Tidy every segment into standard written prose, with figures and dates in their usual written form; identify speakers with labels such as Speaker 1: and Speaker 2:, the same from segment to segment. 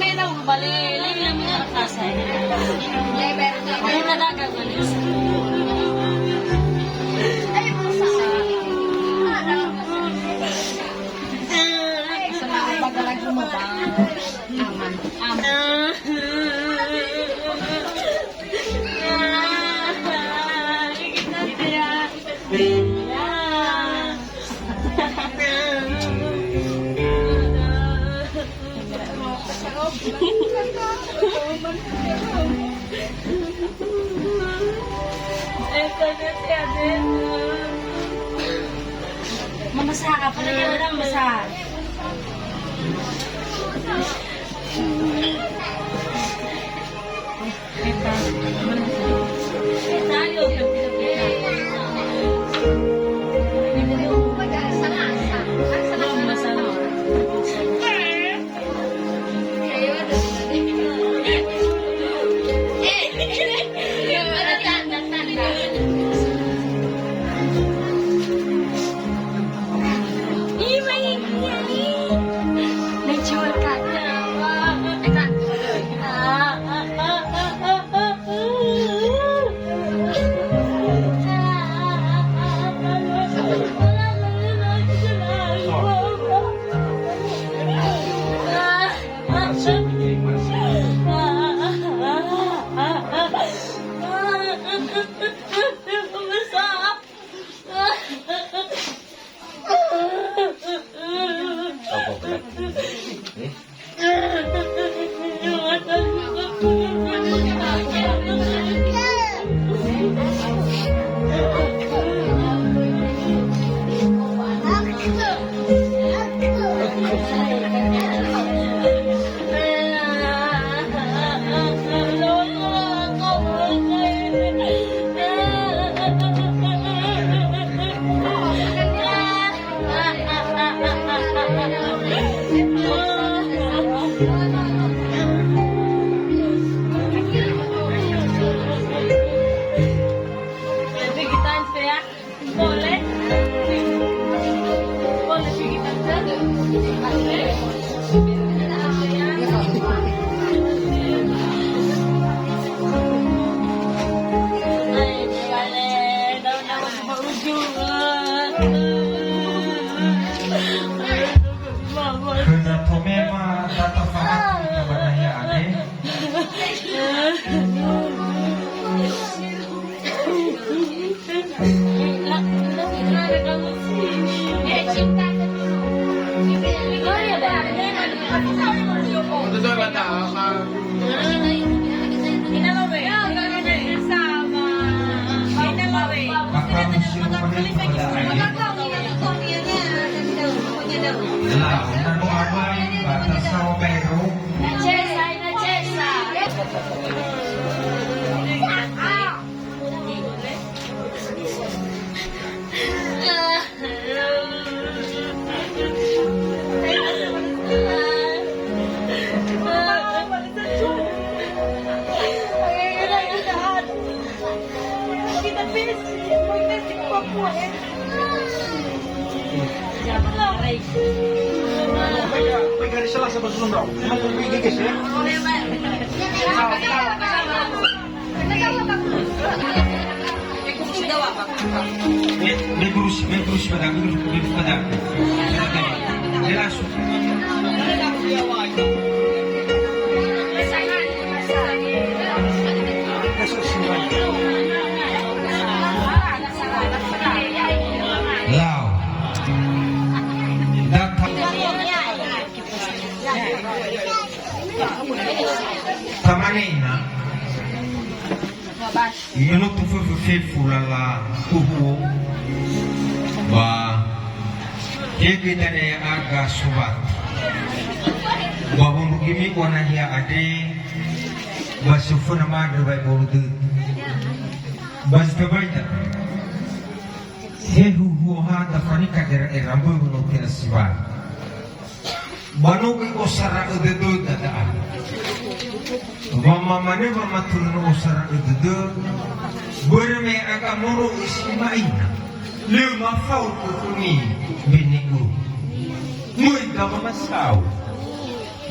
Speaker 1: May daw bali, lang yung kasay. May talaga galis. Lagi mo ba? Aman. Mamasaha ka pala yan lang masaha.
Speaker 2: Tamanina yunu tufu fe fulala tuhu ba kegi dane aga subat ba bumugimi kona hiya ade ba sufuna ma de ba borudu ba stabaita hehu ha da fanika dera erambu no kira sibat banuki osara udedu dadaan Mama mane mama turun usara udedu berme aga moro isimaina le mafau kumi biniku mui gama masau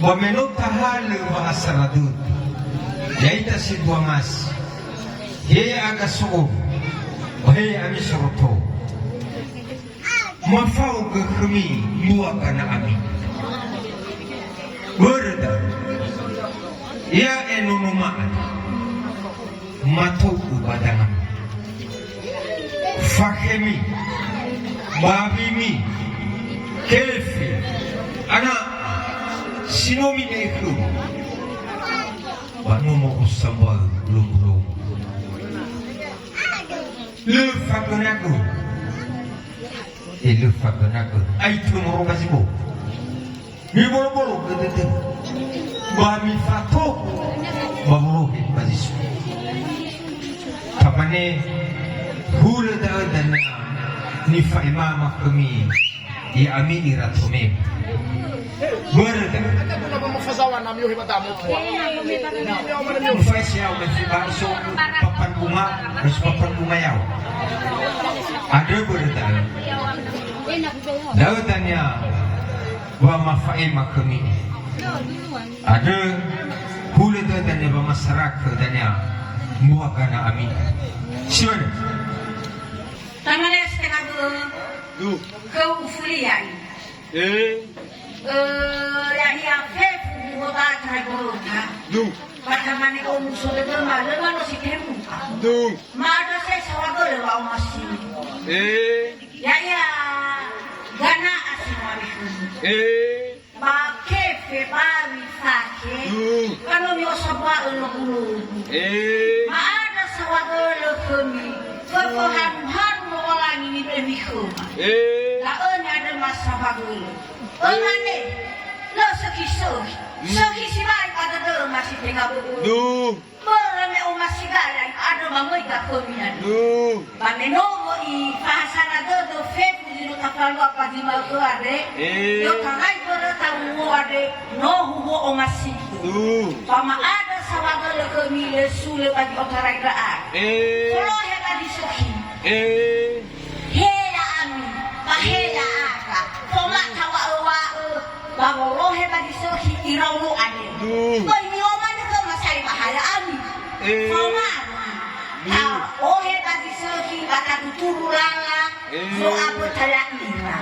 Speaker 2: bameno tahale mahasaradut yaita si buamas he aga sugo he ami soroto mafau kumi dua kana ami berda ya enunumaan matuku badangan Fahimi Babimi Kelfi Anak Sinomi Neku Banomo Usambal Lumlum Lufagunaku Lufagunaku Aitu Morobasibo Mibolo Gede Bami Fato Baburo Basisu Tapane Hula dan ni faimama kami ya amini ratume berda faisya wa fibarso papan bunga terus papan bunga yaw ada berda lautannya wa mafaima kami ada hula dan wa masyarakat dan ya muakana amin siapa
Speaker 1: Tamales setengah dua kau ufulian. Yang fef buka tergolong. Pada mana kau musuh itu malu malu si temu. Malu saya sawagol bau masih. Ya gana asin waliku. Pakai febari pakai. Kalau mi osaba ulu. Maada sawagol kami. Perkohan orang ini bermikro. Lain ada masa bagul. Orangnya, lo sekisu si baik ada tu masih tengah bulu. Berame masih gaya ada bangun tak kominan. Pamenovo i bahasa ada tu fake di luar kalau apa di malu ada. Yo kangai bertamu ada no hubo masih. Pama ada sawagal kemile sule bagi orang keraan. Kalau di sohi. Hela ami, bahela aga. Tolak tawa ewa bawa rohe bagi sohi irau ane. Kau ini oman ke masai bahaya ami. Tolak. Tahu ohe bagi sohi baka tuturu lala. So apa caya ira.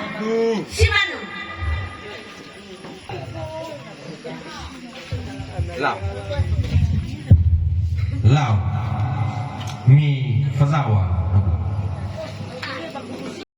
Speaker 1: Si manu.
Speaker 2: Lau mi fazawa